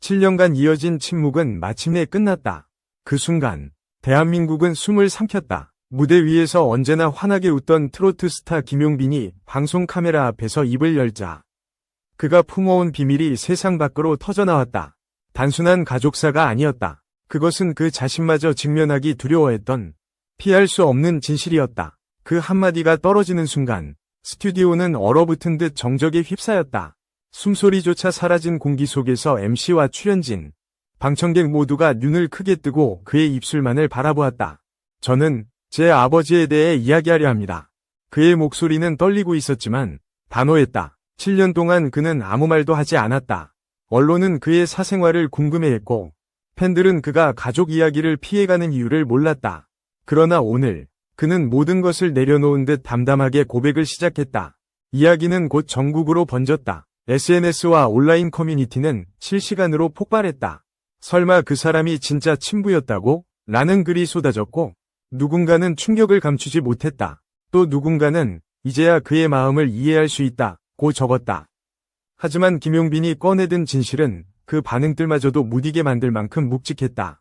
7년간 이어진 침묵은 마침내 끝났다. 그 순간 대한민국은 숨을 삼켰다. 무대 위에서 언제나 환하게 웃던 트로트 스타 김용빈이 방송 카메라 앞에서 입을 열자 그가 품어온 비밀이 세상 밖으로 터져나왔다. 단순한 가족사가 아니었다. 그것은 그 자신마저 직면하기 두려워했던 피할 수 없는 진실이었다. 그 한마디가 떨어지는 순간 스튜디오는 얼어붙은 듯 정적에 휩싸였다. 숨소리조차 사라진 공기 속에서 MC와 출연진, 방청객 모두가 눈을 크게 뜨고 그의 입술만을 바라보았다. 저는 제 아버지에 대해 이야기하려 합니다. 그의 목소리는 떨리고 있었지만 단호했다. 7년 동안 그는 아무 말도 하지 않았다. 언론은 그의 사생활을 궁금해했고 팬들은 그가 가족 이야기를 피해가는 이유를 몰랐다. 그러나 오늘 그는 모든 것을 내려놓은 듯 담담하게 고백을 시작했다. 이야기는 곧 전국으로 번졌다. SNS와 온라인 커뮤니티는 실시간으로 폭발했다. 설마 그 사람이 진짜 친부였다고? 라는 글이 쏟아졌고 누군가는 충격을 감추지 못했다. 또 누군가는 이제야 그의 마음을 이해할 수 있다고 적었다. 하지만 김용빈이 꺼내든 진실은 그 반응들마저도 무디게 만들 만큼 묵직했다.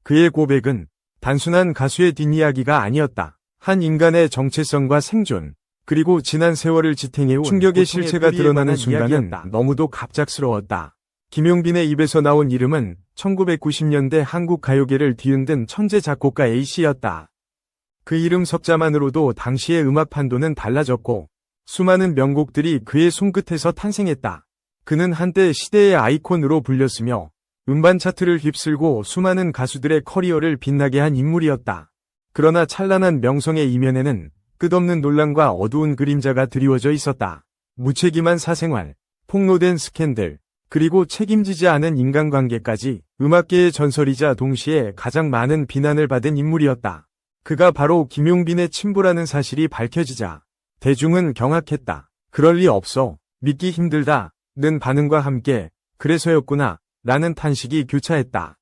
그의 고백은 단순한 가수의 뒷이야기가 아니었다. 한 인간의 정체성과 생존, 그리고 지난 세월을 지탱해온 충격의 실체가 드러나는 순간은 너무도 갑작스러웠다. 김용빈의 입에서 나온 이름은 1990년대 한국 가요계를 뒤흔든 천재 작곡가 A씨였다. 그 이름 석자만으로도 당시의 음악 판도는 달라졌고 수많은 명곡들이 그의 손끝에서 탄생했다. 그는 한때 시대의 아이콘으로 불렸으며 음반 차트를 휩쓸고 수많은 가수들의 커리어를 빛나게 한 인물이었다. 그러나 찬란한 명성의 이면에는 끝없는 논란과 어두운 그림자가 드리워져 있었다. 무책임한 사생활, 폭로된 스캔들, 그리고 책임지지 않은 인간관계까지 음악계의 전설이자 동시에 가장 많은 비난을 받은 인물이었다. 그가 바로 김용빈의 친부라는 사실이 밝혀지자 대중은 경악했다. 그럴 리 없어. 믿기 힘들다. 는 반응과 함께 그래서였구나. 라는 탄식이 교차했다.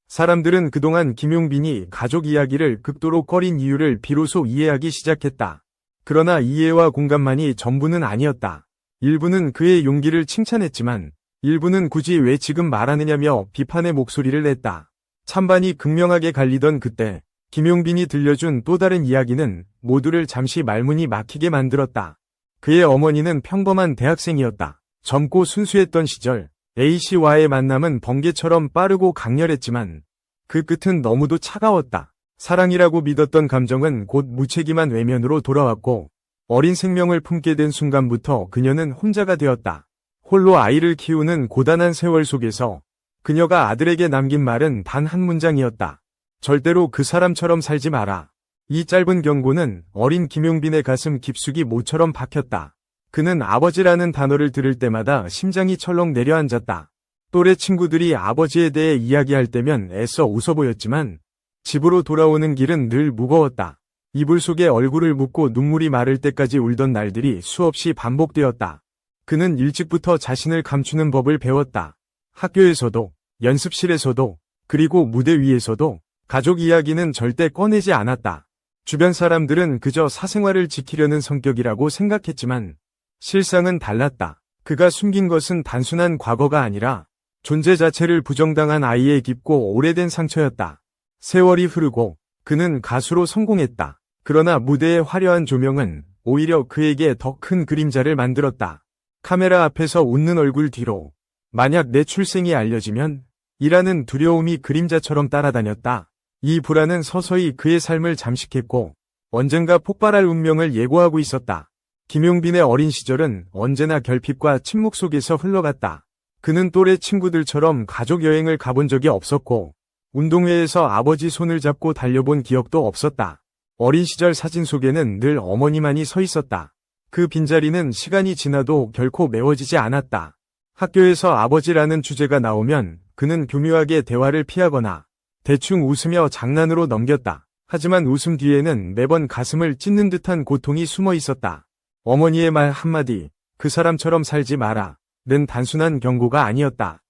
사람들은 그동안 김용빈이 가족 이야기를 극도로 꺼린 이유를 비로소 이해하기 시작했다. 그러나 이해와 공감만이 전부는 아니었다. 일부는 그의 용기를 칭찬했지만 일부는 굳이 왜 지금 말하느냐며 비판의 목소리를 냈다. 찬반이 극명하게 갈리던 그때 김용빈이 들려준 또 다른 이야기는 모두를 잠시 말문이 막히게 만들었다. 그의 어머니는 평범한 대학생이었다. 젊고 순수했던 시절 A씨와의 만남은 번개처럼 빠르고 강렬했지만 그 끝은 너무도 차가웠다. 사랑이라고 믿었던 감정은 곧 무책임한 외면으로 돌아왔고 어린 생명을 품게 된 순간부터 그녀는 혼자가 되었다. 홀로 아이를 키우는 고단한 세월 속에서 그녀가 아들에게 남긴 말은 단 한 문장이었다. 절대로 그 사람처럼 살지 마라. 이 짧은 경고는 어린 김용빈의 가슴 깊숙이 모처럼 박혔다. 그는 아버지라는 단어를 들을 때마다 심장이 철렁 내려앉았다. 또래 친구들이 아버지에 대해 이야기할 때면 애써 웃어 보였지만 집으로 돌아오는 길은 늘 무거웠다. 이불 속에 얼굴을 묻고 눈물이 마를 때까지 울던 날들이 수없이 반복되었다. 그는 일찍부터 자신을 감추는 법을 배웠다. 학교에서도, 연습실에서도, 그리고 무대 위에서도 가족 이야기는 절대 꺼내지 않았다. 주변 사람들은 그저 사생활을 지키려는 성격이라고 생각했지만 실상은 달랐다. 그가 숨긴 것은 단순한 과거가 아니라 존재 자체를 부정당한 아이의 깊고 오래된 상처였다. 세월이 흐르고 그는 가수로 성공했다. 그러나 무대의 화려한 조명은 오히려 그에게 더 큰 그림자를 만들었다. 카메라 앞에서 웃는 얼굴 뒤로 만약 내 출생이 알려지면 이라는 두려움이 그림자처럼 따라다녔다. 이 불안은 서서히 그의 삶을 잠식했고 언젠가 폭발할 운명을 예고하고 있었다. 김용빈의 어린 시절은 언제나 결핍과 침묵 속에서 흘러갔다. 그는 또래 친구들처럼 가족 여행을 가본 적이 없었고 운동회에서 아버지 손을 잡고 달려본 기억도 없었다. 어린 시절 사진 속에는 늘 어머니만이 서 있었다. 그 빈자리는 시간이 지나도 결코 메워지지 않았다. 학교에서 아버지라는 주제가 나오면 그는 교묘하게 대화를 피하거나 대충 웃으며 장난으로 넘겼다. 하지만 웃음 뒤에는 매번 가슴을 찢는 듯한 고통이 숨어 있었다. 어머니의 말 한마디, 그 사람처럼 살지 마라, 는 단순한 경고가 아니었다.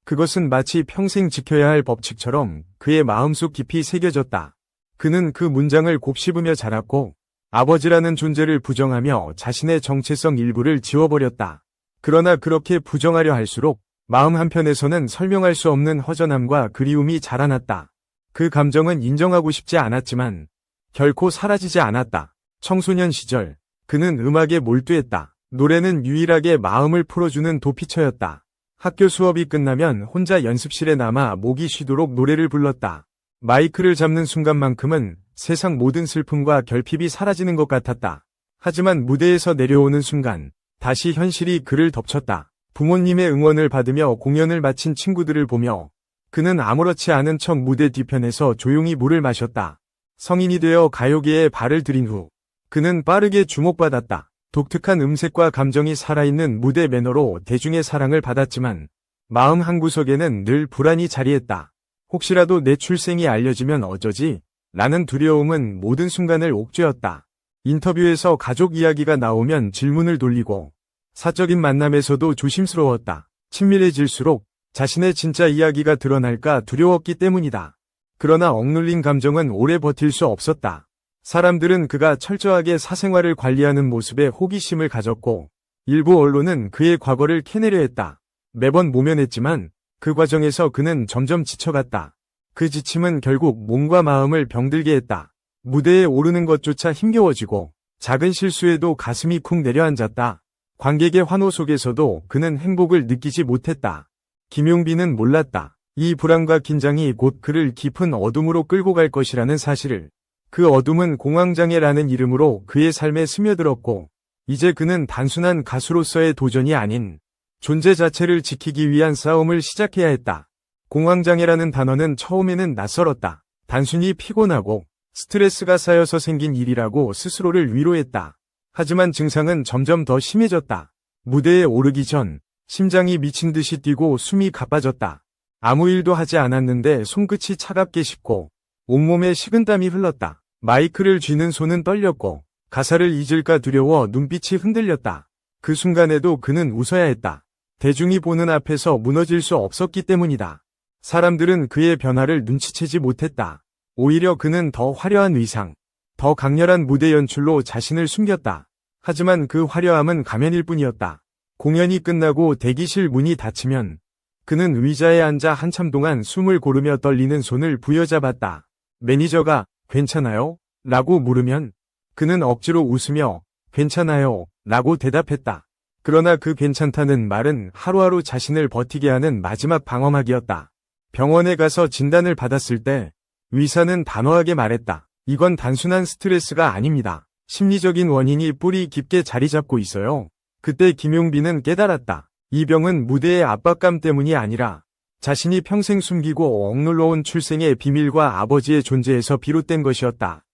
그것은 마치 평생 지켜야 할 법칙처럼 그의 마음속 깊이 새겨졌다. 그는 그 문장을 곱씹으며 자랐고 아버지라는 존재를 부정하며 자신의 정체성 일부를 지워버렸다. 그러나 그렇게 부정하려 할수록 마음 한편에서는 설명할 수 없는 허전함과 그리움이 자라났다. 그 감정은 인정하고 싶지 않았지만 결코 사라지지 않았다. 청소년 시절 그는 음악에 몰두했다. 노래는 유일하게 마음을 풀어주는 도피처였다. 학교 수업이 끝나면 혼자 연습실에 남아 목이 쉬도록 노래를 불렀다. 마이크를 잡는 순간만큼은 세상 모든 슬픔과 결핍이 사라지는 것 같았다. 하지만 무대에서 내려오는 순간 다시 현실이 그를 덮쳤다. 부모님의 응원을 받으며 공연을 마친 친구들을 보며 그는 아무렇지 않은 척 무대 뒤편에서 조용히 물을 마셨다. 성인이 되어 가요계에 발을 들인 후 그는 빠르게 주목받았다. 독특한 음색과 감정이 살아있는 무대 매너로 대중의 사랑을 받았지만 마음 한구석에는 늘 불안이 자리했다. 혹시라도 내 출생이 알려지면 어쩌지? 라는 두려움은 모든 순간을 옥죄었다. 인터뷰에서 가족 이야기가 나오면 질문을 돌리고 사적인 만남에서도 조심스러웠다. 친밀해질수록 자신의 진짜 이야기가 드러날까 두려웠기 때문이다. 그러나 억눌린 감정은 오래 버틸 수 없었다. 사람들은 그가 철저하게 사생활을 관리하는 모습에 호기심을 가졌고 일부 언론은 그의 과거를 캐내려 했다. 매번 모면했지만 그 과정에서 그는 점점 지쳐갔다. 그 지침은 결국 몸과 마음을 병들게 했다. 무대에 오르는 것조차 힘겨워지고 작은 실수에도 가슴이 쿵 내려앉았다. 관객의 환호 속에서도 그는 행복을 느끼지 못했다. 김용빈은 몰랐다. 이 불안과 긴장이 곧 그를 깊은 어둠으로 끌고 갈 것이라는 사실을. 그 어둠은 공황장애라는 이름으로 그의 삶에 스며들었고 이제 그는 단순한 가수로서의 도전이 아닌 존재 자체를 지키기 위한 싸움을 시작해야 했다. 공황장애라는 단어는 처음에는 낯설었다. 단순히 피곤하고 스트레스가 쌓여서 생긴 일이라고 스스로를 위로했다. 하지만 증상은 점점 더 심해졌다. 무대에 오르기 전 심장이 미친 듯이 뛰고 숨이 가빠졌다. 아무 일도 하지 않았는데 손끝이 차갑게 식고 온몸에 식은땀이 흘렀다. 마이크를 쥐는 손은 떨렸고 가사를 잊을까 두려워 눈빛이 흔들렸다. 그 순간에도 그는 웃어야 했다. 대중이 보는 앞에서 무너질 수 없었기 때문이다. 사람들은 그의 변화를 눈치채지 못했다. 오히려 그는 더 화려한 의상, 더 강렬한 무대 연출로 자신을 숨겼다. 하지만 그 화려함은 가면일 뿐이었다. 공연이 끝나고 대기실 문이 닫히면 그는 의자에 앉아 한참 동안 숨을 고르며 떨리는 손을 부여잡았다. 매니저가 괜찮아요? 라고 물으면 그는 억지로 웃으며 괜찮아요? 라고 대답했다. 그러나 그 괜찮다는 말은 하루하루 자신을 버티게 하는 마지막 방어막이었다. 병원에 가서 진단을 받았을 때 의사는 단호하게 말했다. 이건 단순한 스트레스가 아닙니다. 심리적인 원인이 뿌리 깊게 자리 잡고 있어요. 그때 김용빈은 깨달았다. 이 병은 무대의 압박감 때문이 아니라 자신이 평생 숨기고 억눌러온 출생의 비밀과 아버지의 존재에서 비롯된 것이었다.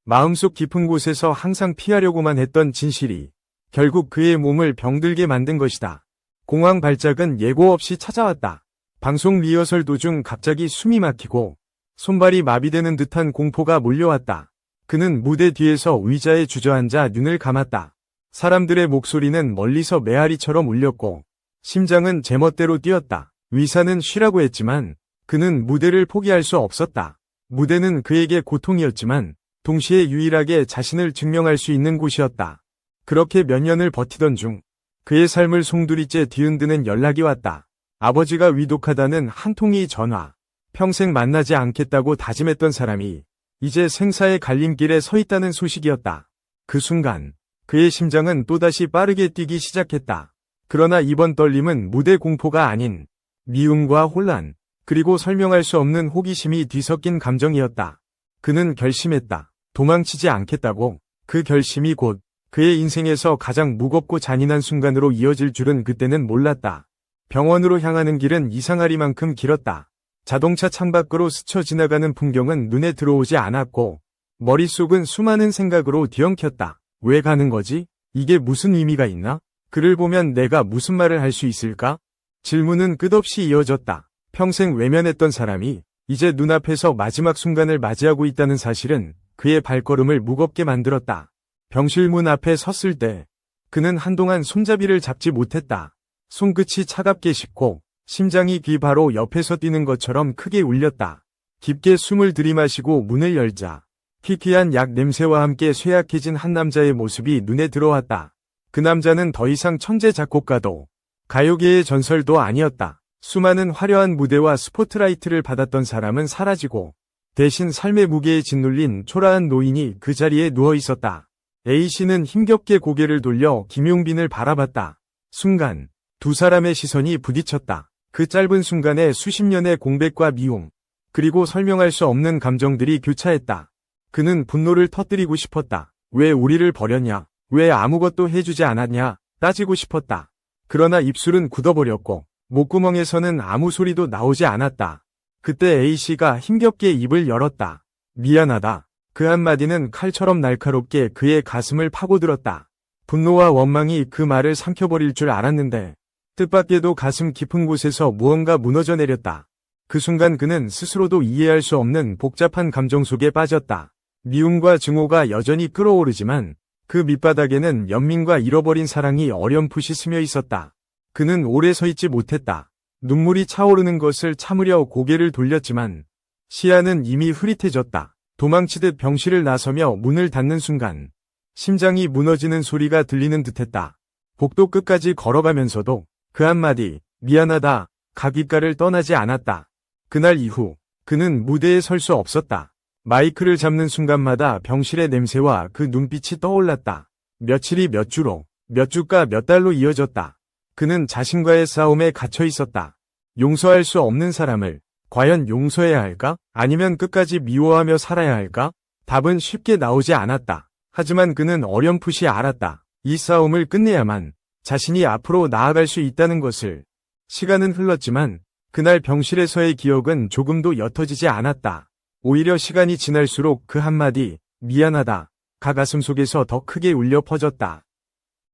마음속 깊은 곳에서 항상 피하려고만 했던 진실이 결국 그의 몸을 병들게 만든 것이다. 공황 발작은 예고 없이 찾아왔다. 방송 리허설 도중 갑자기 숨이 막히고 손발이 마비되는 듯한 공포가 몰려왔다. 그는 무대 뒤에서 의자에 주저앉아 눈을 감았다. 사람들의 목소리는 멀리서 메아리처럼 울렸고 심장은 제멋대로 뛰었다. 의사는 쉬라고 했지만 그는 무대를 포기할 수 없었다. 무대는 그에게 고통이었지만 동시에 유일하게 자신을 증명할 수 있는 곳이었다. 그렇게 몇 년을 버티던 중 그의 삶을 송두리째 뒤흔드는 연락이 왔다. 아버지가 위독하다는 한 통의 전화. 평생 만나지 않겠다고 다짐했던 사람이 이제 생사의 갈림길에 서 있다는 소식이었다. 그 순간 그의 심장은 또다시 빠르게 뛰기 시작했다. 그러나 이번 떨림은 무대 공포가 아닌 미움과 혼란, 그리고 설명할 수 없는 호기심이 뒤섞인 감정이었다. 그는 결심했다. 도망치지 않겠다고. 그 결심이 곧 그의 인생에서 가장 무겁고 잔인한 순간으로 이어질 줄은 그때는 몰랐다. 병원으로 향하는 길은 이상하리만큼 길었다. 자동차 창밖으로 스쳐 지나가는 풍경은 눈에 들어오지 않았고 머릿속은 수많은 생각으로 뒤엉켰다. 왜 가는 거지? 이게 무슨 의미가 있나? 그를 보면 내가 무슨 말을 할 수 있을까? 질문은 끝없이 이어졌다. 평생 외면했던 사람이 이제 눈앞에서 마지막 순간을 맞이하고 있다는 사실은 그의 발걸음을 무겁게 만들었다. 병실 문 앞에 섰을 때 그는 한동안 손잡이를 잡지 못했다. 손끝이 차갑게 식고 심장이 귀 바로 옆에서 뛰는 것처럼 크게 울렸다. 깊게 숨을 들이마시고 문을 열자 희귀한 약 냄새와 함께 쇠약해진 한 남자의 모습이 눈에 들어왔다. 그 남자는 더 이상 천재 작곡가도 가요계의 전설도 아니었다. 수많은 화려한 무대와 스포트라이트를 받았던 사람은 사라지고 대신 삶의 무게에 짓눌린 초라한 노인이 그 자리에 누워 있었다. A씨는 힘겹게 고개를 돌려 김용빈을 바라봤다. 순간 두 사람의 시선이 부딪혔다. 그 짧은 순간에 수십 년의 공백과 미움, 그리고 설명할 수 없는 감정들이 교차했다. 그는 분노를 터뜨리고 싶었다. 왜 우리를 버렸냐? 왜 아무것도 해주지 않았냐? 따지고 싶었다. 그러나 입술은 굳어버렸고 목구멍에서는 아무 소리도 나오지 않았다. 그때 A씨가 힘겹게 입을 열었다. 미안하다. 그 한마디는 칼처럼 날카롭게 그의 가슴을 파고들었다. 분노와 원망이 그 말을 삼켜버릴 줄 알았는데 뜻밖에도 가슴 깊은 곳에서 무언가 무너져 내렸다. 그 순간 그는 스스로도 이해할 수 없는 복잡한 감정 속에 빠졌다. 미움과 증오가 여전히 끓어오르지만 그 밑바닥에는 연민과 잃어버린 사랑이 어렴풋이 스며 있었다. 그는 오래 서 있지 못했다. 눈물이 차오르는 것을 참으려 고개를 돌렸지만 시야는 이미 흐릿해졌다. 도망치듯 병실을 나서며 문을 닫는 순간 심장이 무너지는 소리가 들리는 듯했다. 복도 끝까지 걸어가면서도 그 한마디 미안하다 가 귓가를 떠나지 않았다. 그날 이후 그는 무대에 설 수 없었다. 마이크를 잡는 순간마다 병실의 냄새와 그 눈빛이 떠올랐다. 며칠이 몇 주로, 몇 주가 몇 달로 이어졌다. 그는 자신과의 싸움에 갇혀 있었다. 용서할 수 없는 사람을 과연 용서해야 할까? 아니면 끝까지 미워하며 살아야 할까? 답은 쉽게 나오지 않았다. 하지만 그는 어렴풋이 알았다. 이 싸움을 끝내야만 자신이 앞으로 나아갈 수 있다는 것을. 시간은 흘렀지만 그날 병실에서의 기억은 조금도 옅어지지 않았다. 오히려 시간이 지날수록 그 한마디 미안하다 가 가슴 속에서 더 크게 울려 퍼졌다.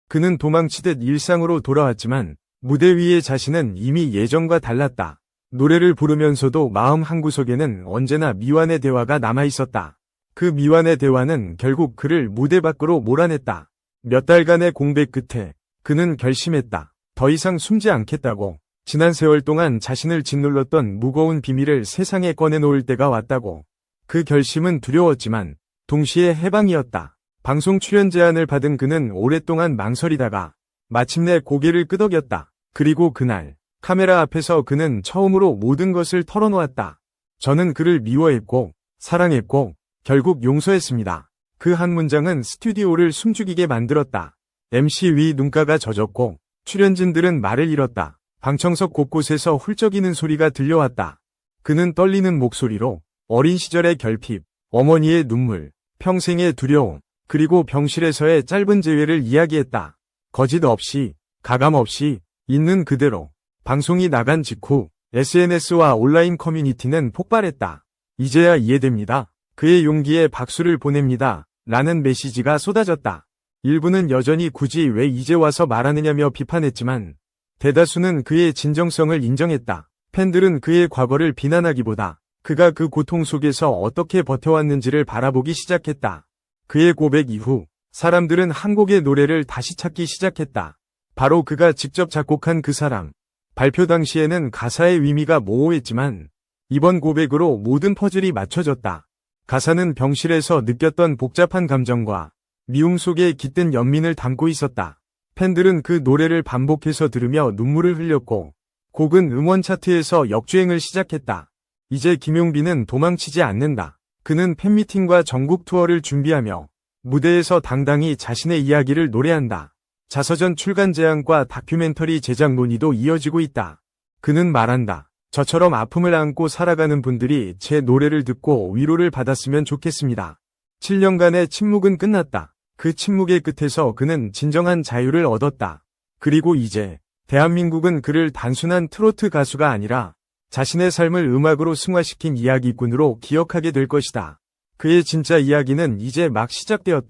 그는 도망치듯 일상으로 돌아왔지만 무대 위의 자신은 이미 예전과 달랐다. 노래를 부르면서도 마음 한구석에는 언제나 미완의 대화가 남아있었다. 그 미완의 대화는 결국 그를 무대 밖으로 몰아냈다. 몇 달간의 공백 끝에 그는 결심했다. 더 이상 숨지 않겠다고. 지난 세월 동안 자신을 짓눌렀던 무거운 비밀을 세상에 꺼내놓을 때가 왔다고. 그 결심은 두려웠지만 동시에 해방이었다. 방송 출연 제안을 받은 그는 오랫동안 망설이다가 마침내 고개를 끄덕였다. 그리고 그날 카메라 앞에서 그는 처음으로 모든 것을 털어놓았다. 저는 그를 미워했고 사랑했고 결국 용서했습니다. 그 한 문장은 스튜디오를 숨죽이게 만들었다. MC 위 눈가가 젖었고 출연진들은 말을 잃었다. 방청석 곳곳에서 훌쩍이는 소리가 들려왔다. 그는 떨리는 목소리로 어린 시절의 결핍, 어머니의 눈물, 평생의 두려움, 그리고 병실에서의 짧은 재회를 이야기했다. 거짓 없이, 가감 없이, 있는 그대로. 방송이 나간 직후 SNS와 온라인 커뮤니티는 폭발했다. 이제야 이해됩니다. 그의 용기에 박수를 보냅니다. 라는 메시지가 쏟아졌다. 일부는 여전히 굳이 왜 이제 와서 말하느냐며 비판했지만 대다수는 그의 진정성을 인정했다. 팬들은 그의 과거를 비난하기보다 그가 그 고통 속에서 어떻게 버텨왔는지를 바라보기 시작했다. 그의 고백 이후 사람들은 한 곡의 노래를 다시 찾기 시작했다. 바로 그가 직접 작곡한 그 사람. 발표 당시에는 가사의 의미가 모호했지만 이번 고백으로 모든 퍼즐이 맞춰졌다. 가사는 병실에서 느꼈던 복잡한 감정과 미움 속에 깃든 연민을 담고 있었다. 팬들은 그 노래를 반복해서 들으며 눈물을 흘렸고 곡은 음원 차트에서 역주행을 시작했다. 이제 김용빈은 도망치지 않는다. 그는 팬미팅과 전국 투어를 준비하며 무대에서 당당히 자신의 이야기를 노래한다. 자서전 출간 제안과 다큐멘터리 제작 논의도 이어지고 있다. 그는 말한다. 저처럼 아픔을 안고 살아가는 분들이 제 노래를 듣고 위로를 받았으면 좋겠습니다. 7년간의 침묵은 끝났다. 그 침묵의 끝에서 그는 진정한 자유를 얻었다. 그리고 이제 대한민국은 그를 단순한 트로트 가수가 아니라 자신의 삶을 음악으로 승화시킨 이야기꾼으로 기억하게 될 것이다. 그의 진짜 이야기는 이제 막 시작되었다.